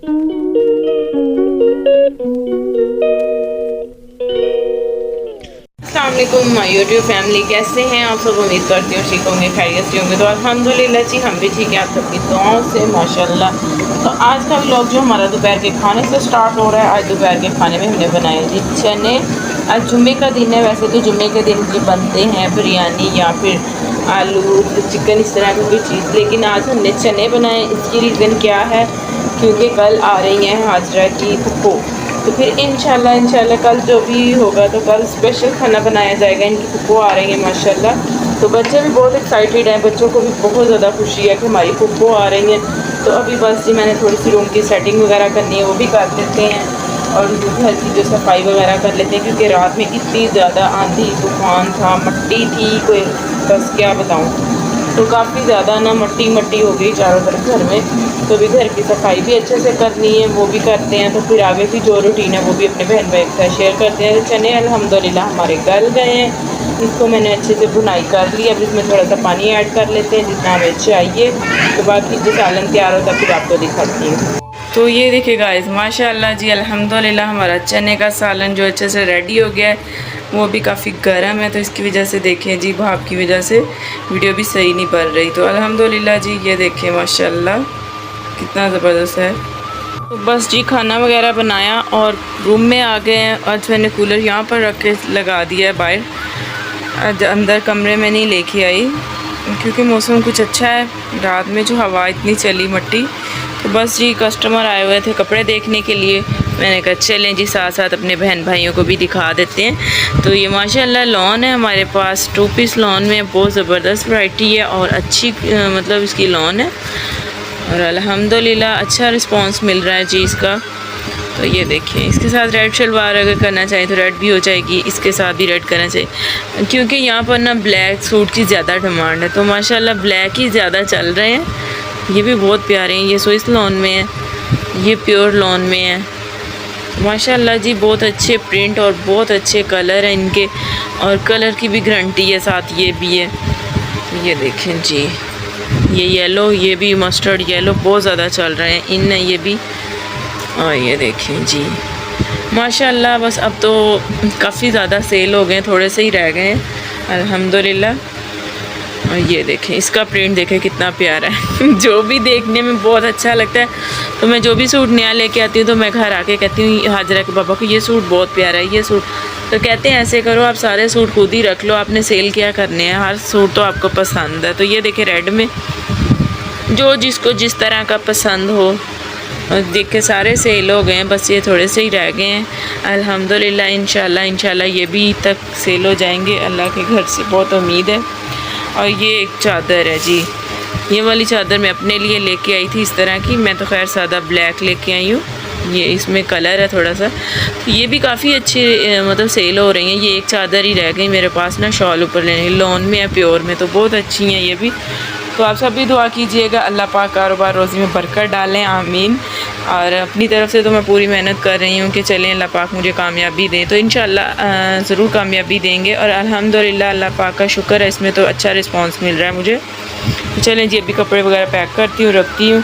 अस्सलामुअलैकुम my YouTube family, कैसे हैं आप सब। उम्मीद करती हूँ ठीक होंगे, खैरियत से होंगे। तो अल्हम्दुलिल्लाह जी हम भी ठीक हैं, आप सबकी दुआओं से माशाल्लाह। तो आज का व्लॉग जो हमारा दोपहर के खाने से स्टार्ट हो रहा है। आज दोपहर के खाने में हमने बनाए जी चने। आज जुम्मे का दिन है, वैसे तो जुम्मे के दिन जी बनते हैं बिरयानी या फिर आलू चिकन इस तरह की कोई चीज़, लेकिन आज हमने चने बनाए। इसकी रीज़न क्या है, क्योंकि कल आ रही हैं हाजरा की फुप्पो, तो फिर इंशाल्लाह कल जो भी होगा तो कल स्पेशल खाना बनाया जाएगा। इनकी फुप्पो आ रही है माशाल्लाह, तो बच्चे भी बहुत एक्साइटेड हैं। बच्चों को भी बहुत ज़्यादा खुशी है कि हमारी फुप्पो आ रही हैं। तो अभी बस जी मैंने थोड़ी सी रूम की सेटिंग वगैरह करनी है, वो भी कर लेते हैं, और घर की जो सफाई वगैरह कर लेते हैं, क्योंकि रात में इतनी ज़्यादा आंधी तूफान था, मट्टी थी, कोई बस क्या बताऊँ। तो काफ़ी ज़्यादा ना मट्टी हो गई चारों तरफ घर में। तो भी घर की सफाई भी अच्छे से करनी है, वो भी करते हैं। तो फिर आगे की जो रूटीन है वो भी अपने बहन भाई के साथ शेयर करते हैं। तो चने अल्हम्दुलिल्लाह हमारे गल गए हैं, इसको मैंने अच्छे से भुनाई कर ली। अब इसमें थोड़ा सा पानी ऐड कर लेते हैं जितना हमें चाहिए। तो बाकी जो सालन तैयार होता है फिर आपको दिखाती हूँ। तो ये देखिए गाइस माशाल्लाह जी अल्हम्दुलिल्लाह हमारा चने का सालन जो अच्छे से रेडी हो गया है। वो भी काफ़ी गर्म है, तो इसकी वजह से देखें जी भाप की वजह से वीडियो भी सही नहीं बन रही। तो अल्हम्दुलिल्लाह जी ये देखें माशाल्लाह कितना ज़बरदस्त है। तो बस जी खाना वगैरह बनाया और रूम में आ गए हैं। आज मैंने कूलर यहाँ पर रख के लगा दिया है बाहर, आज अंदर कमरे में नहीं लेके आई, क्योंकि मौसम कुछ अच्छा है। रात में जो हवा इतनी चली मट्टी, तो बस जी कस्टमर आए हुए थे कपड़े देखने के लिए। मैंने कहा चलें जी साथ साथ अपने बहन भाइयों को भी दिखा देते हैं। तो ये माशाल्लाह लॉन है हमारे पास, 2 पीस लॉन में बहुत ज़बरदस्त वैरायटी है और अच्छी मतलब इसकी लॉन है, और अल्हम्दुलिल्लाह अच्छा रिस्पांस मिल रहा है जी इसका। तो ये देखिए इसके साथ रेड शलवार अगर करना चाहें तो रेड भी हो जाएगी, इसके साथ भी रेड करना चाहिए, क्योंकि यहाँ पर ना ब्लैक सूट की ज़्यादा डिमांड है। तो माशाल्लाह ब्लैक ही ज़्यादा चल रहे हैं। ये भी बहुत प्यारे हैं, ये स्विस लॉन में है, ये प्योर लॉन में है। माशाल्लाह जी बहुत अच्छे प्रिंट और बहुत अच्छे कलर हैं इनके, और कलर की भी गारंटी है साथ। ये भी है, ये देखें जी, ये येलो, ये भी मस्टर्ड येलो बहुत ज़्यादा चल रहे हैं इन ये भी। और ये देखें जी माशाल्लाह, बस अब तो काफ़ी ज़्यादा सेल हो गए, थोड़े से ही रह गए हैं अल्हम्दुलिल्लाह। और ये देखें इसका प्रिंट देखें कितना प्यारा है जो भी देखने में बहुत अच्छा लगता है। तो मैं जो भी सूट नया लेके आती हूँ तो मैं घर आके कहती हूँ हाजरा के पापा को ये सूट बहुत प्यारा है, ये सूट। तो कहते हैं ऐसे करो आप सारे सूट खुद ही रख लो, आपने सेल क्या करने हैं, हर सूट तो आपको पसंद है। तो ये देखें रेड में जो जिसको जिस तरह का पसंद हो, और देख के सारे सेल हो गए हैं, बस ये थोड़े से ही रह गए हैं अल्हम्दुलिल्लाह। इंशाल्लाह ये भी तक सेल हो जाएंगे, अल्लाह के घर से बहुत उम्मीद है। और ये एक चादर है जी, ये वाली चादर मैं अपने लिए लेके आई थी इस तरह की, मैं तो खैर सादा ब्लैक लेके आई हूँ। ये इसमें कलर है थोड़ा सा, तो ये भी काफ़ी अच्छी मतलब सेल हो रही हैं। ये एक चादर ही रह गई मेरे पास ना शॉल ऊपर लेने, लॉन में है प्योर में, तो बहुत अच्छी हैं ये भी। तो आप सब भी दुआ कीजिएगा अल्लाह पाक कारोबार रोज़ी में बरकत डालें, आमीन। और अपनी तरफ से तो मैं पूरी मेहनत कर रही हूँ कि चलें अल्लाह पाक मुझे कामयाबी दें, तो इंशाल्लाह ज़रूर कामयाबी देंगे। और अल्हम्दुलिल्लाह अल्लाह पाक का शुक्र है, इसमें तो अच्छा रिस्पांस मिल रहा है मुझे। तो चलें जी अभी कपड़े वगैरह पैक करती हूँ, रखती हूँ,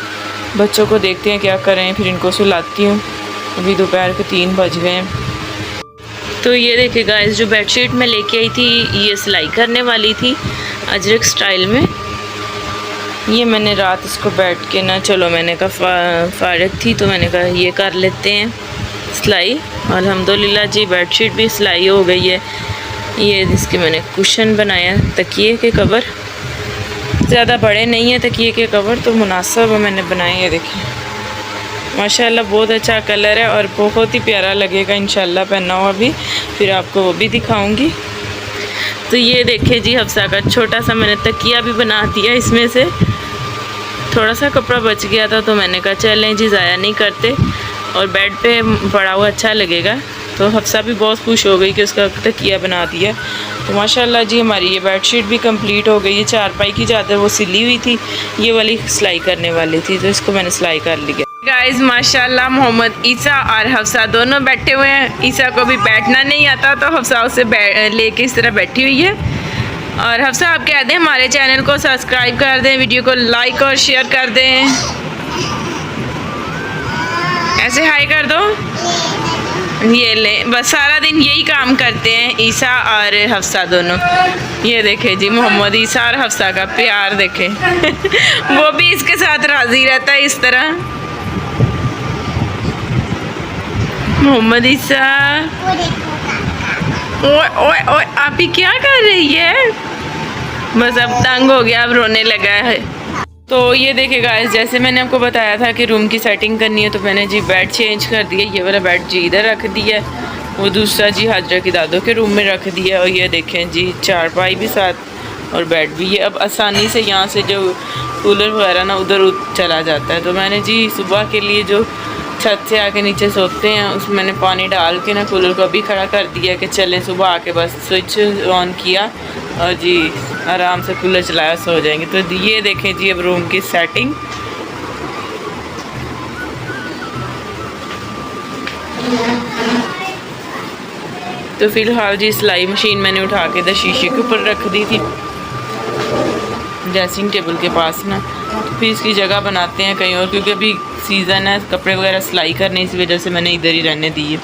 बच्चों को देखते हैं क्या करें, फिर इनको सुलाती हूँ। अभी दोपहर के 3 बज गए हैं। तो ये देखिए गाइस जो बेडशीट मैं लेके आई थी ये सिलाई करने वाली थी अजरक स्टाइल में। ये मैंने रात इसको बैठ के ना, चलो मैंने कहा फारिग थी तो मैंने कहा ये कर लेते हैं सिलाई। अल्हम्दुलिल्लाह जी बेडशीट भी सिलाई हो गई है। ये इसके मैंने कुशन बनाया, तकिए के कवर ज़्यादा बड़े नहीं है तकिए के कवर, तो मुनासिब मैंने बनाए। ये देखिए माशाल्लाह बहुत अच्छा कलर है और बहुत ही प्यारा लगेगा इंशाल्लाह पहना हुआ भी, फिर आपको वो भी दिखाऊंगी। तो ये देखिए जी हफ्सा का छोटा सा मैंने तकिया भी बना दिया, इसमें से थोड़ा सा कपड़ा बच गया था तो मैंने कहा चलें जी ज़ाया नहीं करते, और बेड पे पड़ा हुआ अच्छा लगेगा। तो हफ्सा भी बहुत खुश हो गई कि उसका तकिया बना दिया। तो माशाल्लाह जी हमारी ये बेडशीट भी कंप्लीट हो गई। ये चारपाई की चादर वो सिली हुई थी, ये वाली सिलाई करने वाली थी, तो इसको मैंने सिलाई कर लिया। गाइस माशाल्लाह मोहम्मद ईसा और हफ्सा दोनों बैठे हुए हैं। ईसा को भी बैठना नहीं आता तो हफ्सा उसे लेके इस तरह बैठी हुई है। और हफ्सा आप कह दें हमारे चैनल को सब्सक्राइब कर दें, वीडियो को लाइक और शेयर कर दें। से हाय कर दो। ये ले, बस सारा दिन यही काम करते हैं ईसा और हफ्सा दोनों। ये देखे जी मोहम्मद ईसा और हफ्सा का प्यार देखे। वो भी इसके साथ राजी रहता है इस तरह। मोहम्मद ईसा, ओए ओए ओए आप ही क्या कर रही है? बस अब तंग हो गया, अब रोने लगा है। तो ये देखे गाइस, जैसे मैंने आपको बताया था कि रूम की सेटिंग करनी है, तो मैंने जी बेड चेंज कर दिया। ये वाला बेड जी इधर रख दिया, वो दूसरा जी हाजरा की दादों के रूम में रख दिया। और ये देखें जी चारपाई भी साथ और बेड भी। ये अब आसानी से यहाँ से जो कूलर वगैरह ना उधर चला जाता है। तो मैंने जी सुबह के लिए जो छत से आके नीचे सोते हैं, उसमें मैंने पानी डाल के ना कूलर को अभी खड़ा कर दिया कि चलें। सुबह आके बस स्विच ऑन किया और जी आराम से कूलर चलाया, सो जाएंगे। तो ये देखें जी अब रूम की सेटिंग। तो फिलहाल जी सिलाई मशीन मैंने उठा के इधर शीशे के ऊपर रख दी थी, ड्रेसिंग टेबल के पास ना। तो फिर इसकी जगह बनाते हैं कहीं और, क्योंकि अभी सीज़न है कपड़े वगैरह सिलाई करने, इस वजह से मैंने इधर ही रहने दी है।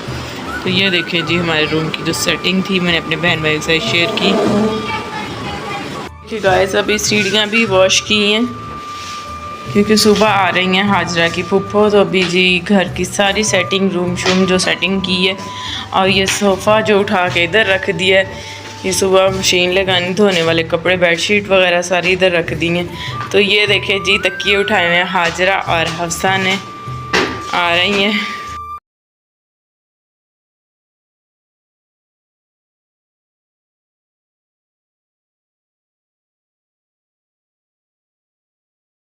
तो ये देखें जी हमारे रूम की जो सेटिंग थी, मैंने अपने बहन भाई के साथ शेयर की। गाइस अभी सीढ़ियाँ भी वॉश की हैं, क्योंकि सुबह आ रही हैं हाजरा की फूफो। तो अभी जी घर की सारी सेटिंग, रूम शूम जो सेटिंग की है, और ये सोफ़ा जो उठा के इधर रख दिया है। ये सुबह मशीन लगानी, धोने वाले कपड़े, बेडशीट वगैरह सारी इधर रख दी हैं। तो ये देखें जी तकिए उठाए हुए हैं हाजरा और हफ्सा ने, आ रही हैं।